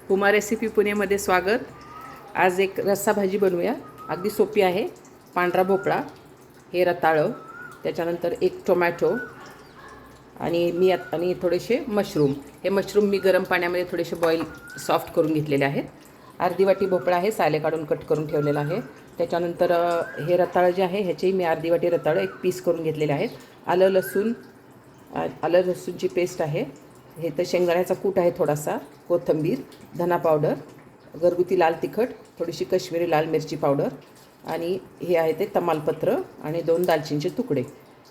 Uma recipe पुणेमध्ये स्वागत। आज एक रस्सा भाजी बनवूया, अगदी सोपी आहे। पांढरा भोपळा, हे रताळं, त्याच्यानंतर एक टोमॅटो आणि थोडेसे मशरूम। हे मशरूम मी गरम पाण्यामध्ये थोडेसे बॉईल सॉफ्ट करून घेतलेले आहेत। अर्धी वाटी भोपळा आहे, साले काढून कट करून ठेवलेला आहे। त्याच्यानंतर हे रताळं जे आहे ह्याची मी अर्धी वाटी रताळं एक पीस करून घेतलेले आहेत। आलं लसूणची पेस्ट आहे, हे तर शेंगदाण्याचा कूट आहे थोडासा, कोथिंबीर, धना पावडर, घरगुती लाल तिखट, थोडीशी काश्मीरी लाल मिरची पावडर आणि हे आहे ते तमालपत्र आणि 2 दालचिनीचे तुकडे।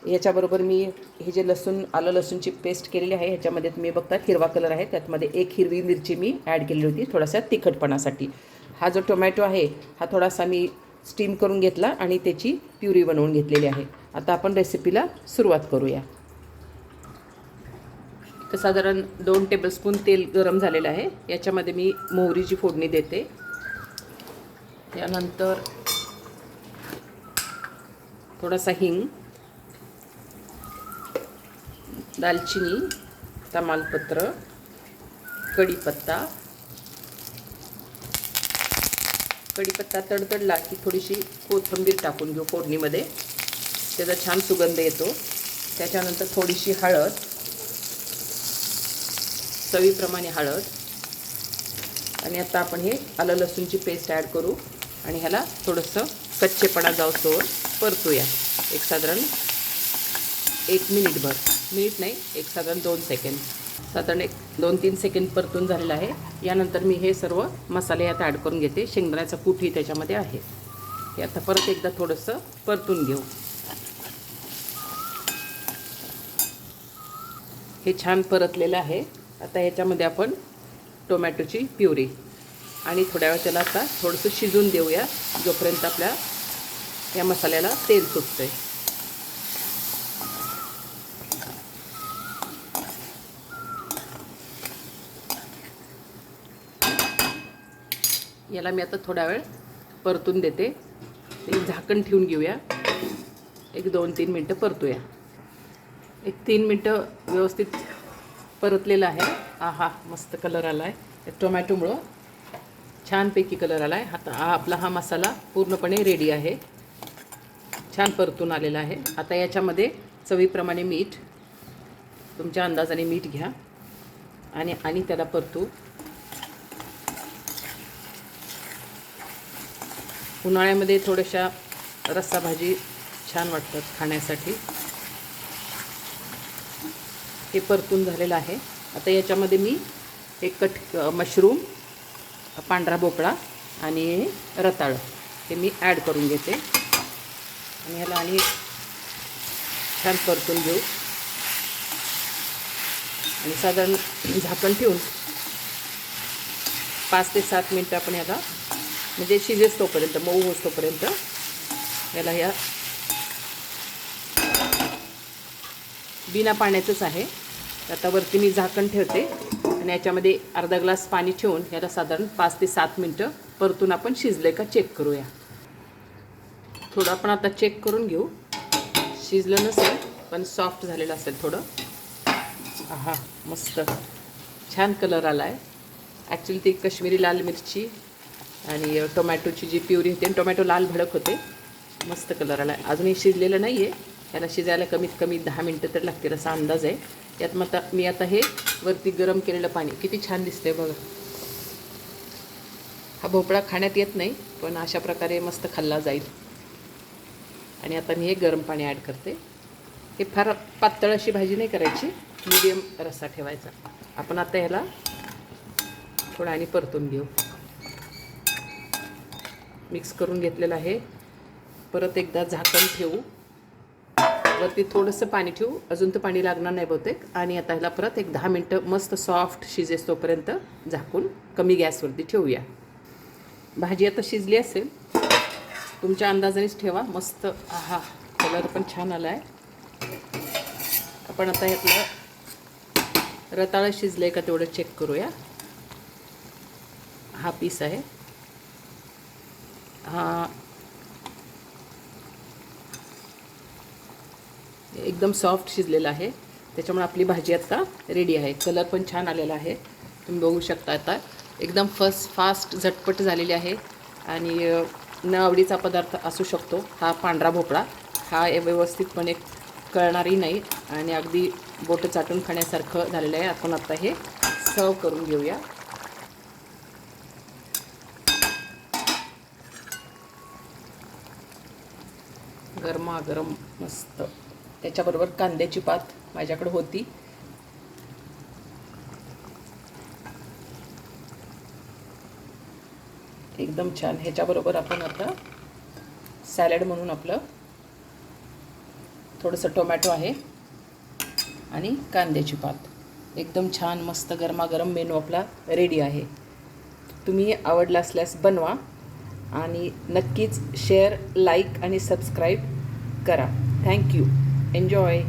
याच्याबरोबर मी हे जे आलं लसूणची पेस्ट केलेली आहे ह्याच्यामध्ये तुम्ही बघता हिरवा कलर आहे, त्यातमध्ये एक हिरवी मिरची मी ॲड केलेली होती थोडासा तिखटपणासाठी। हा जो टोमॅटो आहे हा थोडासा मी स्टीम करून घेतला आणि त्याची प्युरी बनवून घेतलेली आहे। आता आपण रेसिपीला सुरुवात करूया। तर साधारण 2 टेबलस्पून तेल गरम झालेलं आहे, याच्यामध्ये मी मोहरीची फोडणी देते। त्यानंतर थोडासा हिंग, दालचिनी, तमालपत्र, कढीपत्ता तडतडला की थोडीशी कोथिंबीर टाकून घेऊ फोडणीमध्ये, त्याचा छान सुगंध येतो। त्याच्यानंतर थोडीशी हळद, चवीप्रमाणे हळद, आणि आता आपण हे आलं लसूणची पेस्ट ॲड करू आणि ह्याला थोडंसं कच्चेपणा जाऊस्तोवर परतूया। एक साधारण 1 मिनिटभर, मिनिट नाही, एक साधारण 2 सेकंद, साधारण 2-3 सेकंद परतून झालेलं आहे। यानंतर मी हे सर्व मसाले यात ॲड करून घेते। शेंगदाण्याचा कूटही त्याच्यामध्ये आहे, हे आता परत एकदा थोडंसं परतून घेऊ। हे छान परतलेलं आहे। आता ह्याच्यामध्ये आपण टोमॅटोची प्युरी आणि थोड्या वेळ त्याला आता थोडंसं शिजून देऊया, जोपर्यंत आपल्या या मसाल्याला तेल सुटतंय। याला मी आता थोडा वेळ परतून देते, एक झाकण ठेवून घेऊया, एक 2-3 मिनटं परतूया। एक 3 मिनटं व्यवस्थित परतलेलं आहे। आहा, मस्त कलर आला आहे, टोमॅटोमुळं छानपैकी कलर आला आहे। आता आपला मसाला पूर्णपणे रेडी आहे, छान परतून आलेला आहे। आता याच्यामध्ये चवीप्रमाणे मीठ, तुमच्या अंदाजाने मीठ घ्या आणि त्याला परतू। उन्हाळ्यामध्ये थोड्याशा रस्सा भाजी छान वाटतात खाण्यासाठी। हे परतून झालेलं आहे। आता याच्यामध्ये मी एक मशरूम, पांढरा भोपळा आणि रताळं हे मी ॲड करून घेते आणि ह्याला आणि छान परतून घेऊ आणि साधारण झाकण ठेवून 5 ते 7 मिनटं आपण ह्याला म्हणजे शिजेस तोपर्यंत, मऊ होस तोपर्यंत याला ह्या बिना पाण्याचंच आहे। आता वरती मी झाकण ठेवते आणि याच्यामध्ये अर्धा ग्लास पाणी ठेवून याला साधारण 5 ते 7 मिनटं परतून आपण शिजले का चेक करूया। थोडं आपण आता चेक करून घेऊ, शिजलं नसेल पण सॉफ्ट झालेलं असेल थोडं। आहा, मस्त छान कलर आला आहे। ॲक्च्युली ती काश्मीरी लाल मिरची आणि टोमॅटोची जी प्युरी होती, टोमॅटो लाल भडक होते, मस्त कलर आला आहे। अजूनही शिजलेलं नाही आहे, याला शिजायला कमीत कमी 10 मिनटं तर लागतील असा अंदाज आहे। यात मी आता हे वरती गरम केलेलं पाणी, किती छान दिसतंय बघा। हा भोपळा खाण्यात येत नाही, पण अशा प्रकारे मस्त खाल्ला जाईल। आणि आता मी हे गरम पाणी ॲड करते। हे फार पातळ अशी भाजी नाही करायची, मीडियम रस्सा ठेवायचा। आपण आता ह्याला थोडं आणि परतून घेऊ। मिक्स करून घेतलेलं आहे, परत एकदा झाकण ठेवू, वरती थोडंसं पाणी ठेवू, अजून तर पाणी लागणार नाही बहुतेक। आणि आता ह्याला परत एक 10 मिनटं मस्त सॉफ्ट शिजेस तोपर्यंत झाकून कमी गॅसवरती ठेवूया। भाजी आता शिजली असेल, तुमच्या अंदाजानेच ठेवा। मस्त, आहा, कलर पण छान आला आहे। आपण आता ह्यातलं रताळं शिजलं आहे का तेवढं चेक करूया। हा पीस आहे, हा एकदम सॉफ्ट शिजलेला आहे, त्याच्यामुळे आपली भाजी आता रेडी आहे। कलर पण छान आलेला आहे, तुम्ही बघू शकता। आता एकदम फास्ट झटपट झालेली आहे आणि न आवडीचा पदार्थ असू शकतो हा पांढरा भोपळा. हा व्यवस्थितपणे कळणारही नाही आणि अगदी बोटं चाटून खाण्यासारखं झालेलं आहे. आपण आता हे सर्व करून घेऊया. गरमागरम मस्त. त्याच्याबरोबर कांद्याची पात माझ्याकडे होती. एकदम छान. ह्याच्याबरोबर आपण आता सॅलड म्हणून आपलं थोडंसं टोमॅटो आहे आणि कांद्याची पात. एकदम छान मस्त गरमागरम मेनू आपला रेडी आहे. तुम्ही आवडला असल्यास बनवा आणि नक्कीच शेअर, लाईक आणि सबस्क्राईब करा. थँक्यू. एन्जॉय.